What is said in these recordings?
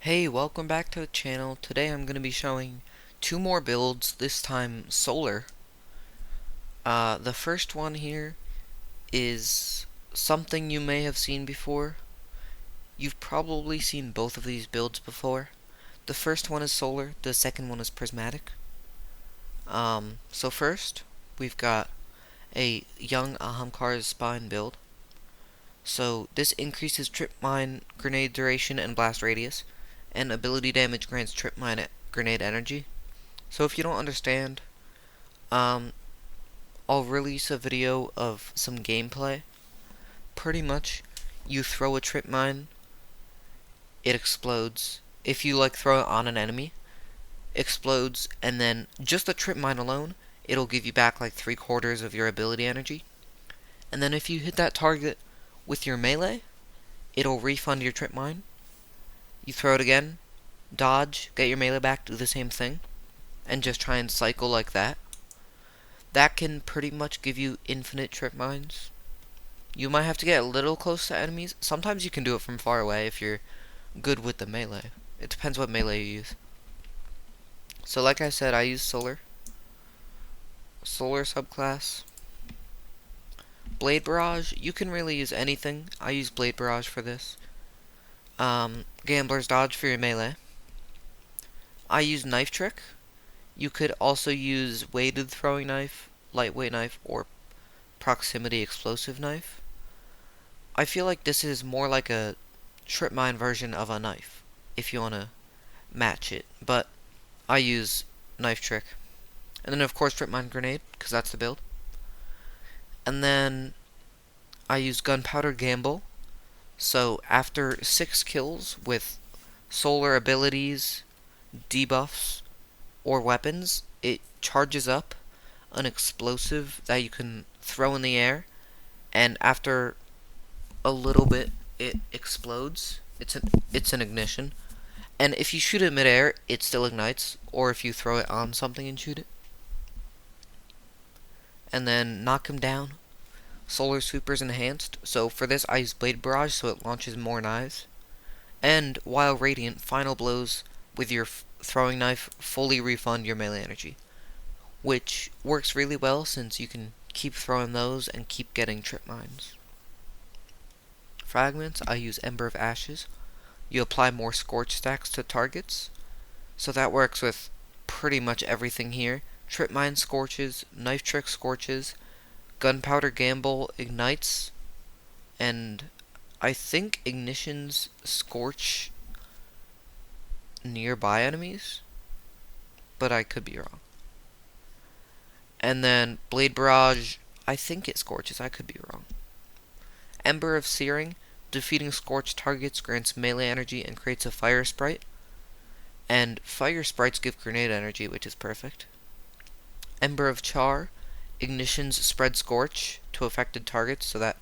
Hey, welcome back to the channel. Today I'm going to be showing two more builds, this time solar. The first one here is something you may have seen before. You've probably seen both of these builds before. The first one is solar, the second one is prismatic. So first, we've got a young ahamkara spine build. So this increases trip mine, grenade duration, and blast radius, and ability damage grants trip mine grenade energy. So if you don't understand, I'll release a video of some gameplay. Pretty much, you throw a trip mine, it explodes. If you throw it on an enemy, explodes, and then just the trip mine alone, it'll give you back like 3/4 of your ability energy. And then if you hit that target with your melee, it'll refund your trip mine. You throw it again, dodge, get your melee back, do the same thing, and just try and cycle like that. That can pretty much give you infinite trip mines. You might have to get a little close to enemies. Sometimes you can do it from far away if you're good with the melee. It depends what melee you use. So like I said, I use solar. Solar subclass. Blade Barrage, you can really use anything. I use Blade Barrage for this. Gambler's Dodge for your melee. I use Knife Trick. You could also use weighted throwing knife, lightweight knife, or proximity explosive knife. I feel like this is more like a trip mine version of a knife, if you want to match it, but I use Knife Trick. And then of course trip mine grenade, because that's the build. And then I use Gunpowder Gamble. So after 6 kills with solar abilities, debuffs, or weapons, it charges up an explosive that you can throw in the air, and after a little bit it explodes. It's an ignition, and if you shoot it midair, it still ignites, or if you throw it on something and shoot it. And then knock him down. Solar Sweeper's enhanced, so for this I use Blade Barrage so it launches more knives. And while radiant, final blows with your throwing knife fully refund your melee energy, which works really well since you can keep throwing those and keep getting trip mines. Fragments, I use Ember of Ashes. You apply more Scorch stacks to targets, so that works with pretty much everything here. Trip Mine scorches, Knife Trick scorches, Gunpowder Gamble ignites, and I think Ignitions scorch nearby enemies, but I could be wrong. And then Blade Barrage, I think it scorches, I could be wrong. Ember of Searing, defeating scorched targets grants melee energy and creates a fire sprite. And fire sprites give grenade energy, which is perfect. Ember of Char, ignitions spread scorch to affected targets, so that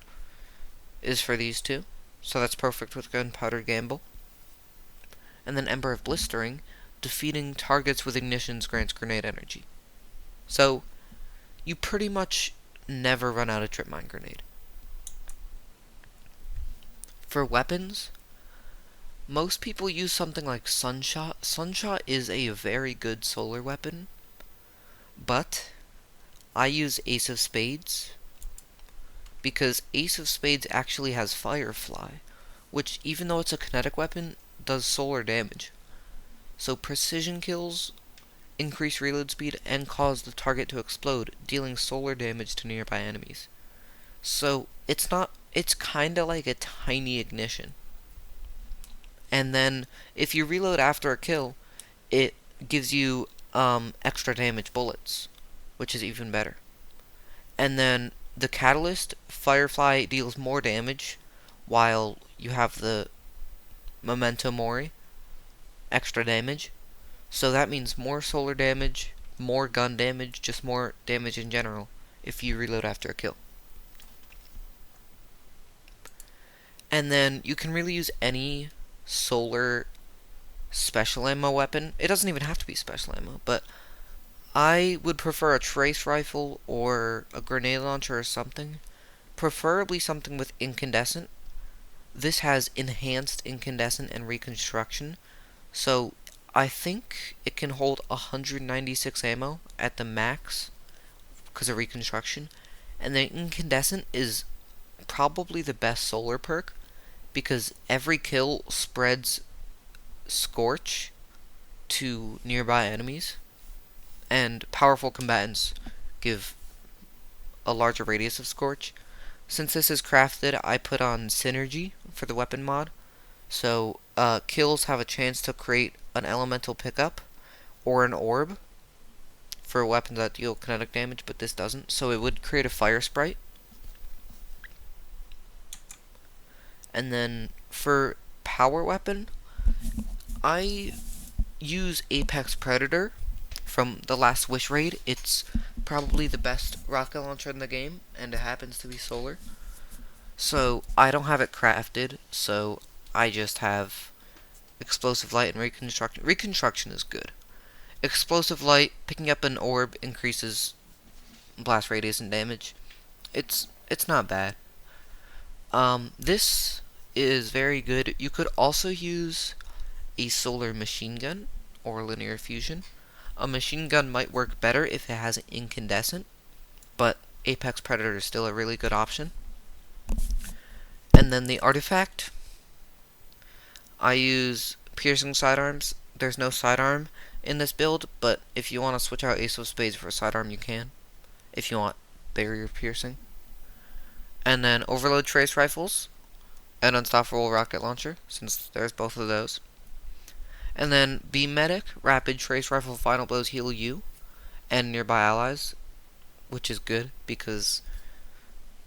is for these two. So that's perfect with Gunpowder Gamble. And then Ember of Blistering, defeating targets with ignitions grants grenade energy. So you pretty much never run out of trip mine grenade. For weapons, most people use something like Sunshot. Sunshot is a very good solar weapon, but I use Ace of Spades because Ace of Spades actually has Firefly, which, even though it's a kinetic weapon, does solar damage. So precision kills increase reload speed and cause the target to explode, dealing solar damage to nearby enemies. So it's kinda like a tiny ignition. And then if you reload after a kill, it gives you extra damage bullets, which is even better. And then the catalyst, Firefly, deals more damage, while you have the Memento Mori, extra damage. So that means more solar damage, more gun damage, just more damage in general if you reload after a kill. And then you can really use any solar special ammo weapon. It doesn't even have to be special ammo, but I would prefer a trace rifle or a grenade launcher or something. Preferably something with incandescent. This has enhanced incandescent and reconstruction, So I think it can hold 196 ammo at the max because of reconstruction. And the incandescent is probably the best solar perk because every kill spreads scorch to nearby enemies, and powerful combatants give a larger radius of scorch. Since this is crafted, I put on synergy for the weapon mod, so kills have a chance to create an elemental pickup or an orb for weapons that deal kinetic damage, but this doesn't, so it would create a fire sprite. And then for power weapon, I use Apex Predator from the last Wish raid. It's probably the best rocket launcher in the game, and it happens to be solar. So I don't have it crafted, so I just have explosive light and reconstruction. Reconstruction is good. Explosive light, picking up an orb increases blast radius and damage. It's not bad. This is very good. You could also use a solar machine gun or linear fusion. A machine gun might work better if it has an incandescent, but Apex Predator is still a really good option. And then the artifact, I use piercing sidearms. There's no sidearm in this build, but if you want to switch out Ace of Spades for a sidearm, you can. If you want barrier piercing. And then overload trace rifles and unstoppable rocket launcher, since there's both of those. And then beam medic, rapid trace rifle final blows heal you and nearby allies, which is good because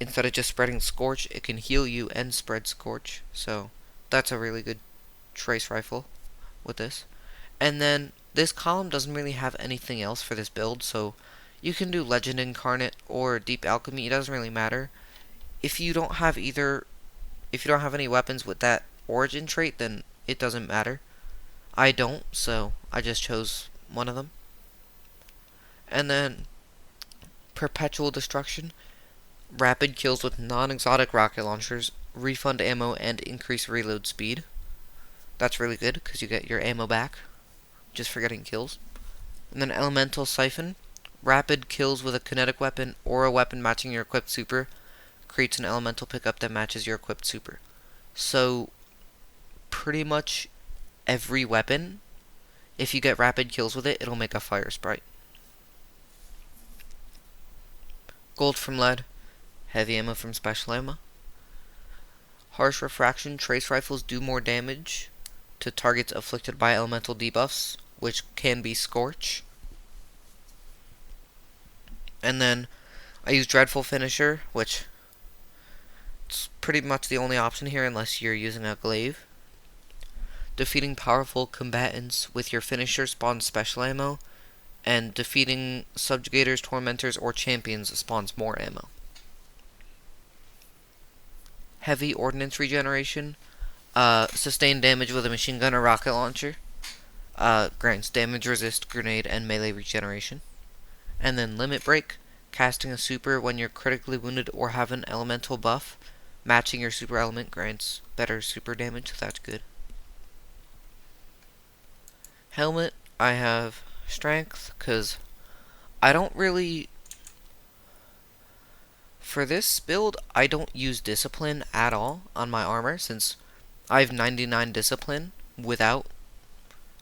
instead of just spreading scorch, it can heal you and spread scorch. So that's a really good trace rifle with this. And then this column doesn't really have anything else for this build, so you can do Legend Incarnate or Deep Alchemy. It doesn't really matter. If you don't have any weapons with that origin trait, then it doesn't matter. I don't, so I just chose one of them. And then Perpetual Destruction, rapid kills with non-exotic rocket launchers, refund ammo, and increase reload speed. That's really good because you get your ammo back just for getting kills. And then Elemental Siphon, rapid kills with a kinetic weapon or a weapon matching your equipped super, creates an elemental pickup that matches your equipped super. So pretty much every weapon, if you get rapid kills with it, it'll make a fire sprite. Gold from lead, heavy ammo from special ammo. Harsh refraction, trace rifles do more damage to targets afflicted by elemental debuffs, which can be Scorch. And then I use Dreadful Finisher, which it's pretty much the only option here unless you're using a glaive. Defeating powerful combatants with your finisher spawns special ammo, and defeating subjugators, tormentors, or champions spawns more ammo. Heavy ordnance regeneration, sustained damage with a machine gun or rocket launcher, grants damage resist, grenade, and melee regeneration. And then limit break, casting a super when you're critically wounded or have an elemental buff, matching your super element grants better super damage, so that's good. Helmet, I have strength, because I don't really... For this build, I don't use discipline at all on my armor, since I have 99 discipline without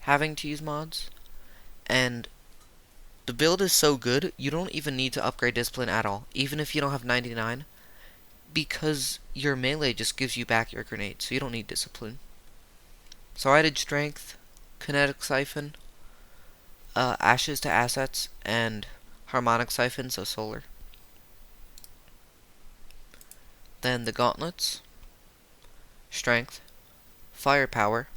having to use mods. And the build is so good, you don't even need to upgrade discipline at all, even if you don't have 99, because your melee just gives you back your grenade, so you don't need discipline. So I did strength, kinetic siphon, ashes to assets, and harmonic siphon, so solar. Then the gauntlets, strength, firepower,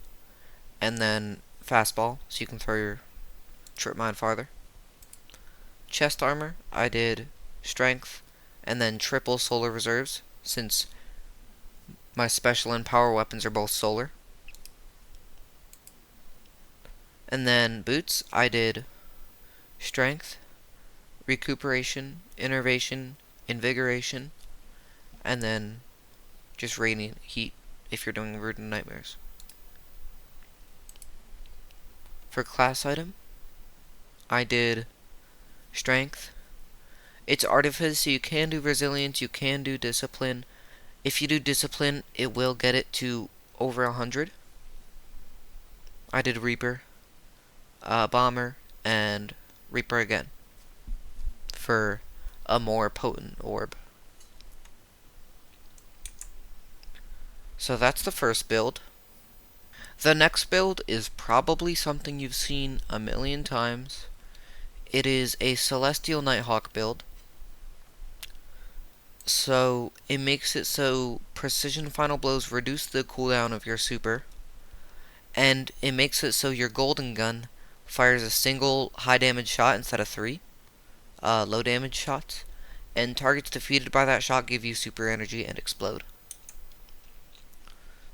and then fastball, so you can throw your trip mine farther. Chest armor, I did strength, and then triple solar reserves, since my special and power weapons are both solar. And then boots, I did strength, recuperation, innervation, invigoration, and then just radiant heat if you're doing Radiant Nightmares. For class item, I did strength. It's artifice, so you can do resilience, you can do discipline. If you do discipline, it will get it to over 100. I did reaper, bomber, and reaper again for a more potent orb. So that's the first build. The next build is probably something you've seen a million times. It is a Celestial Nighthawk build. So it makes it so precision final blows reduce the cooldown of your super. And it makes it so your golden gun fires a single high damage shot instead of 3 low damage shots. And targets defeated by that shot give you super energy and explode.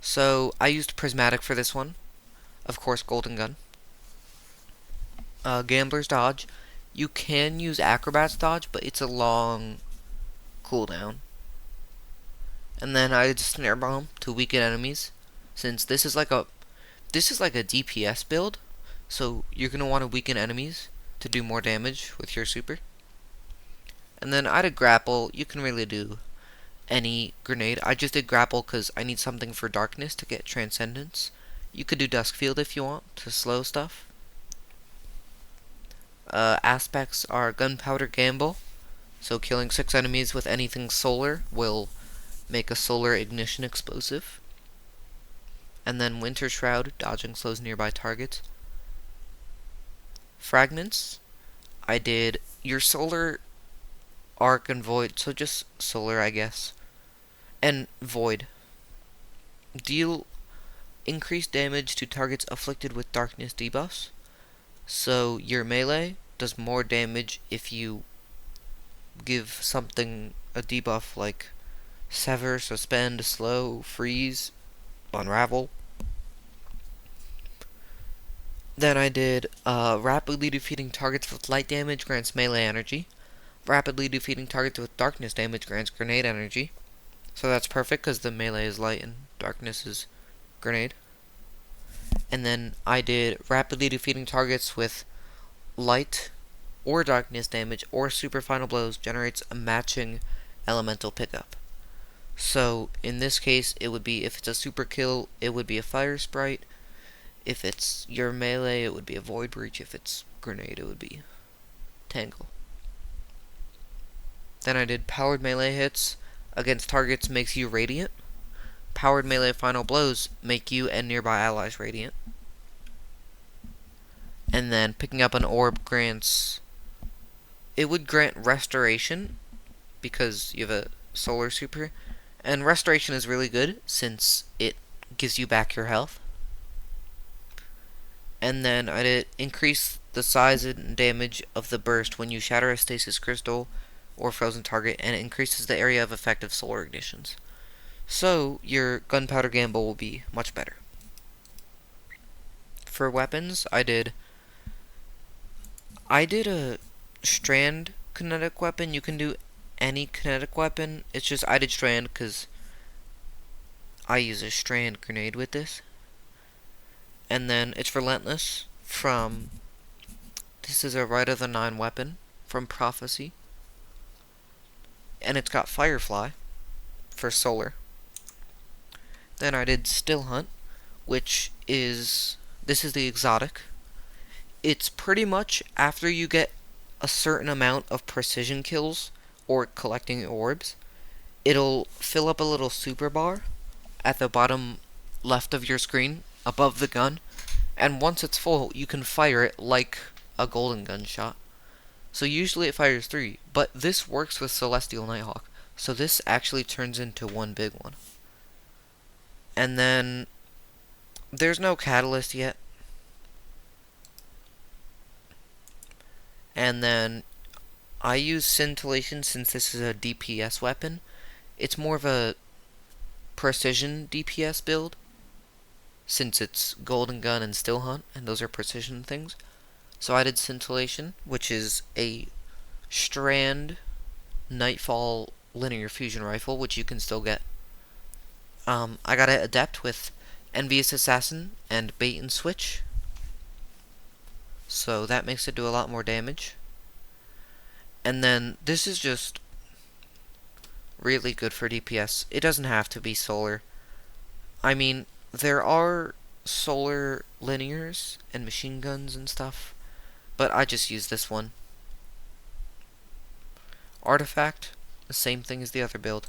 So I used prismatic for this one. Of course, golden gun. Gambler's dodge. You can use acrobat's dodge, but it's a long cooldown. And then I did snare bomb to weaken enemies, since this is like a DPS build, so you're gonna want to weaken enemies to do more damage with your super. And then I did grapple. You can really do any grenade. I just did grapple because I need something for darkness to get transcendence. You could do dusk field if you want to slow stuff. Aspects are gunpowder gamble, so killing 6 enemies with anything solar will make a solar ignition explosive. And then winter shroud, dodging slows nearby targets. Fragments, I did your solar, arc, and void, so just solar I guess. And void. Deal increased damage to targets afflicted with darkness debuffs. So your melee does more damage if you give something a debuff like sever, suspend, slow, freeze, unravel. Then I did rapidly defeating targets with light damage grants melee energy. Rapidly defeating targets with darkness damage grants grenade energy. So that's perfect because the melee is light and darkness is grenade. And then I did rapidly defeating targets with light or darkness damage or super final blows generates a matching elemental pickup. So in this case, it would be, if it's a super kill, it would be a fire sprite. If it's your melee, it would be a void breach. If it's grenade, it would be tangle. Then I did powered melee hits against targets makes you radiant. Powered melee final blows make you and nearby allies radiant. And then picking up an orb grants, it would grant restoration because you have a solar super. And restoration is really good since it gives you back your health. And then I did increase the size and damage of the burst when you shatter a stasis crystal or frozen target, and it increases the area of effective solar ignitions. So your gunpowder gamble will be much better. For weapons, I did a strand kinetic weapon. You can do any kinetic weapon. It's just I did strand because I use a strand grenade with this. And then it's relentless from, this is a Rite of the Nine weapon from Prophecy. And it's got Firefly for solar. Then I did Still Hunt, which is, this is the exotic. It's pretty much after you get a certain amount of precision kills or collecting orbs, it'll fill up a little super bar at the bottom left of your screen above the gun, and once it's full, you can fire it like a golden gun shot. So usually it fires 3, but this works with Celestial Nighthawk, so this actually turns into one big one. And then there's no catalyst yet. And then I use scintillation since this is a DPS weapon. It's more of a precision DPS build since it's golden gun and still hunt, and those are precision things. So I did scintillation, which is a strand nightfall linear fusion rifle, which you can still get. I got it adept with envious assassin and bait and switch. so that makes it do a lot more damage. And then this is just really good for DPS. It doesn't have to be solar. I mean, there are solar linears and machine guns and stuff, but I just use this one. Artifact, the same thing as the other build.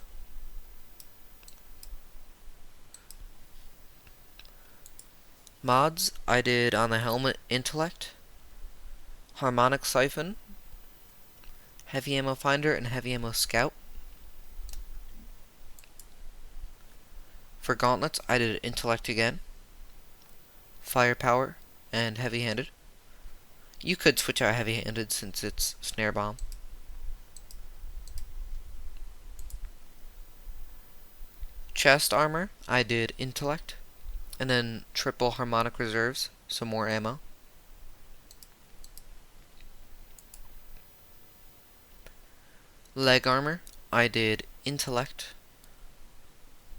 Mods, I did on the helmet intellect, harmonic siphon, heavy ammo finder, and heavy ammo scout. For gauntlets, I did intellect again, firepower, and heavy-handed. You could switch out heavy-handed since it's snare bomb. Chest armor, I did intellect, and then triple harmonic reserves, so more ammo. Leg armor, I did intellect,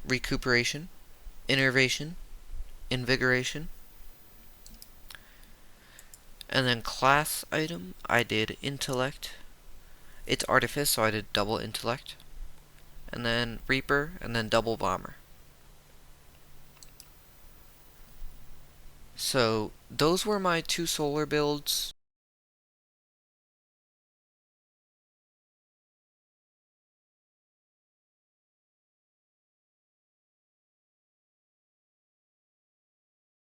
recuperation, innervation, invigoration. And then class item, I did intellect. It's artifice, so I did double intellect. And then reaper, and then double bomber. So those were my two solar builds.